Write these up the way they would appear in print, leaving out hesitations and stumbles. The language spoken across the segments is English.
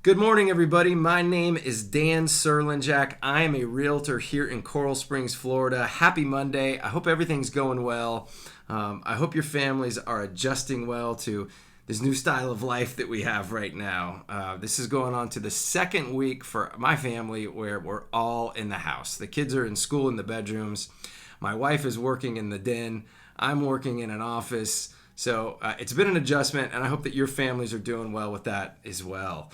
Good morning, everybody. My name is Dan Serlinjak. I am a realtor here in Coral Springs, Florida. Happy Monday. I hope everything's going well. I hope your families are adjusting well to this new style of life that we have right now. This is going on to the second week for my family where we're all in the house. The kids are in school in the bedrooms. My wife is working in the den. I'm working in an office. So it's been an adjustment, and I hope that your families are doing well with that as well.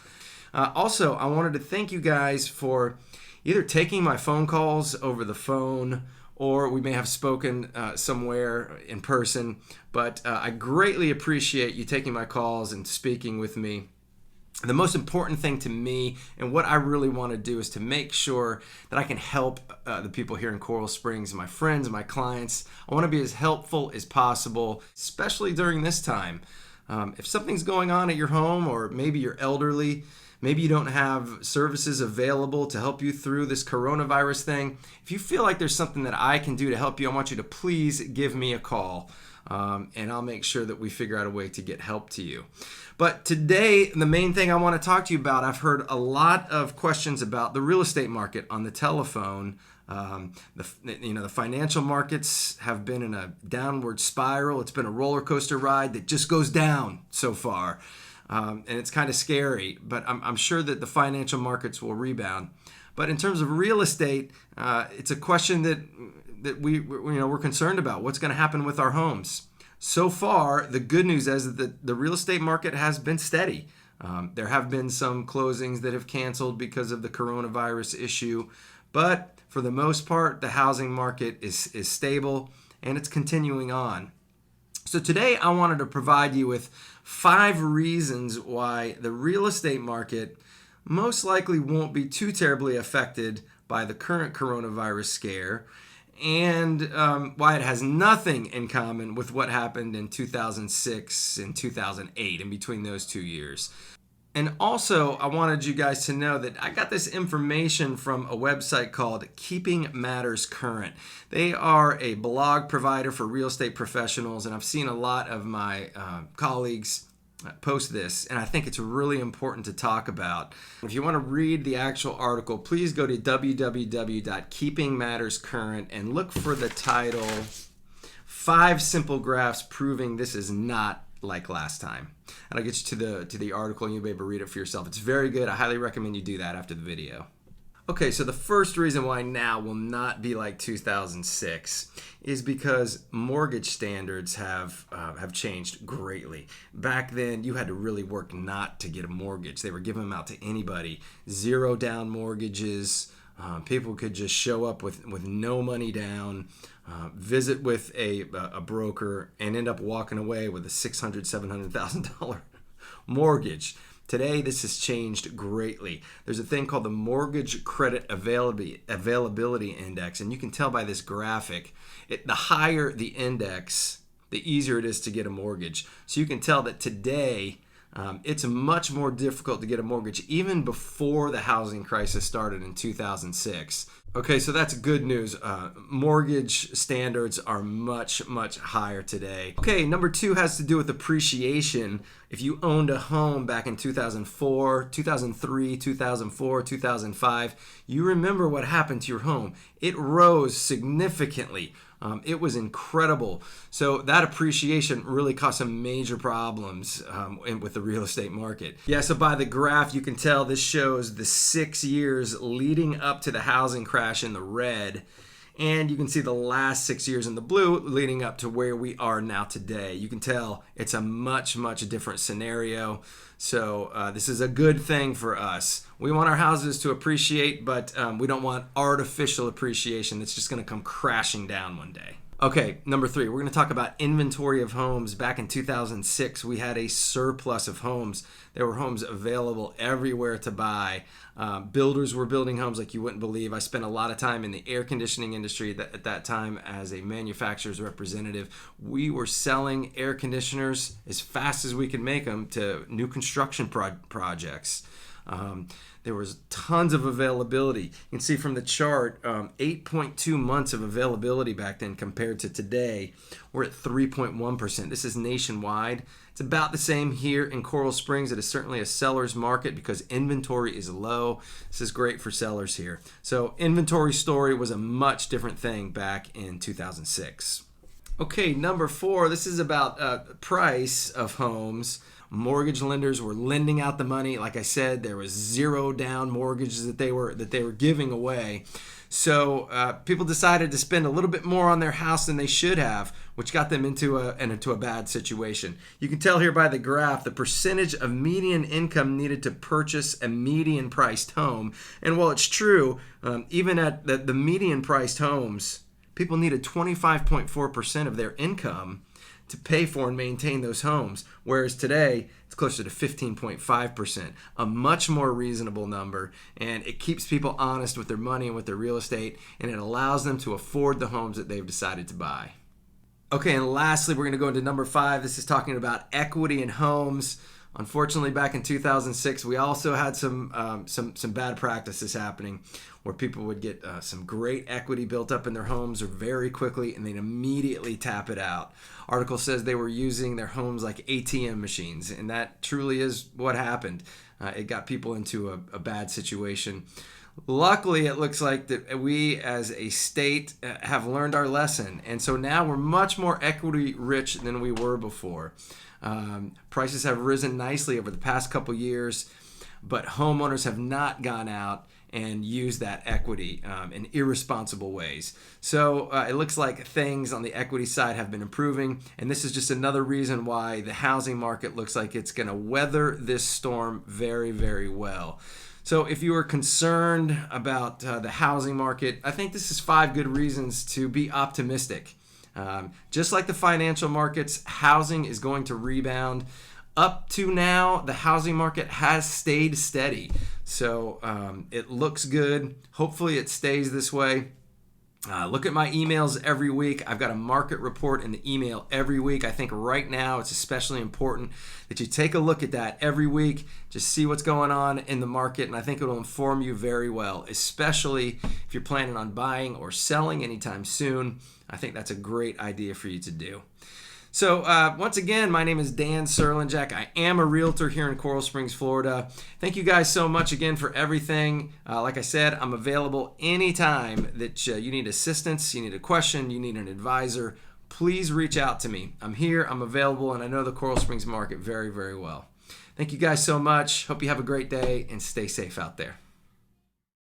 Also, I wanted to thank you guys for either taking my phone calls over the phone or we may have spoken somewhere in person. But I greatly appreciate you taking my calls and speaking with me. The most important thing to me and what I really want to do is to make sure that I can help the people here in Coral Springs, my friends, my clients. I want to be as helpful as possible, especially during this time. If something's going on at your home, or maybe you're elderly, maybe you don't have services available to help you through this coronavirus thing. If you feel like there's something that I can do to help you, I want you to please give me a call. And I'll make sure that we figure out a way to get help to you. But today, the main thing I want to talk to you about, I've heard a lot of questions about the real estate market on the telephone. The financial markets have been in a downward spiral. It's been a roller coaster ride that just goes down so far. And it's kind of scary, but I'm sure that the financial markets will rebound. But in terms of real estate, it's a question that we're concerned about. What's going to happen with our homes? So far, the good news is that the real estate market has been steady. There have been some closings that have canceled because of the coronavirus issue, but for the most part, the housing market is stable and it's continuing on. So today I wanted to provide you with 5 reasons why the real estate market most likely won't be too terribly affected by the current coronavirus scare, and why it has nothing in common with what happened in 2006 and 2008, in between those 2 years. And also, I wanted you guys to know that I got this information from a website called Keeping Matters Current. They are a blog provider for real estate professionals, and I've seen a lot of my colleagues post this, and I think it's really important to talk about. If you want to read the actual article, please go to www.keepingmatterscurrent and look for the title, 5 Simple Graphs Proving This Is Not Like Last Time. And I'll get you to the article and you'll be able to read it for yourself. It's very good. I highly recommend you do that after the video. Okay, so the first reason why now will not be like 2006 is because mortgage standards have changed greatly. Back then, you had to really work not to get a mortgage. They were giving them out to anybody. 0 down mortgages. People could just show up with no money down, visit with a broker, and end up walking away with a $600,000, $700,000 mortgage. Today, this has changed greatly. There's a thing called the Mortgage Credit Availability Index, and you can tell by this graphic, the higher the index, the easier it is to get a mortgage. So you can tell that today, it's much more difficult to get a mortgage even before the housing crisis started in 2006. Okay, so that's good news. Mortgage standards are much, much higher today. Okay, number 2 has to do with appreciation. If you owned a home back in 2004, 2003, 2004, 2005, you remember what happened to your home. It rose significantly. It was incredible. So that appreciation really caused some major problems with the real estate market. Yeah, so by the graph, you can tell this shows the 6 years leading up to the housing crash in the red. And you can see the last 6 years in the blue leading up to where we are now today. You can tell it's a much, much different scenario. So this is a good thing for us. We want our houses to appreciate, but we don't want artificial appreciation that's just going to come crashing down one day. Okay, number 3, we're going to talk about inventory of homes. Back in 2006, we had a surplus of homes. There were homes available everywhere to buy. Builders were building homes like you wouldn't believe. I spent a lot of time in the air conditioning industry at that time as a manufacturer's representative. We were selling air conditioners as fast as we could make them to new construction projects. There was tons of availability. You can see from the chart, 8.2 months of availability back then compared to today. We're at 3.1%. This is nationwide. It's about the same here in Coral Springs. It is certainly a seller's market because inventory is low. This is great for sellers here. So inventory story was a much different thing back in 2006. Okay, number 4, this is about price of homes. Mortgage lenders were lending out the money. Like I said, there was zero down mortgages that they were giving away. So people decided to spend a little bit more on their house than they should have, which got them into a bad situation. You can tell here by the graph the percentage of median income needed to purchase a median priced home. And while it's true, even at the median priced homes, people needed 25.4% of their income to pay for and maintain those homes, whereas today it's closer to 15.5%, a much more reasonable number, and it keeps people honest with their money and with their real estate, and it allows them to afford the homes that they've decided to buy. Okay, and lastly, we're going to go into number 5. This is talking about equity in homes. Unfortunately, back in 2006, we also had some bad practices happening where people would get some great equity built up in their homes very quickly and they'd immediately tap it out. Article says they were using their homes like ATM machines, and that truly is what happened. It got people into a bad situation. Luckily, it looks like that we as a state have learned our lesson, and so now we're much more equity rich than we were before. Prices have risen nicely over the past couple years, but homeowners have not gone out and used that equity in irresponsible ways. So it looks like things on the equity side have been improving, and this is just another reason why the housing market looks like it's going to weather this storm very, very well. So if you are concerned about the housing market, I think this is 5 good reasons to be optimistic. Just like the financial markets, housing is going to rebound. Up to now, the housing market has stayed steady. So it looks good. Hopefully it stays this way. Look at my emails every week. I've got a market report in the email every week. I think right now it's especially important that you take a look at that every week. Just see what's going on in the market, and I think it will inform you very well, especially if you're planning on buying or selling anytime soon. I think that's a great idea for you to do. So once again, my name is Dan Serlinjak. I am a realtor here in Coral Springs, Florida. Thank you guys so much again for everything. Like I said, I'm available anytime that you need assistance, you need a question, you need an advisor. Please reach out to me. I'm here, I'm available, and I know the Coral Springs market very, very well. Thank you guys so much. Hope you have a great day and stay safe out there.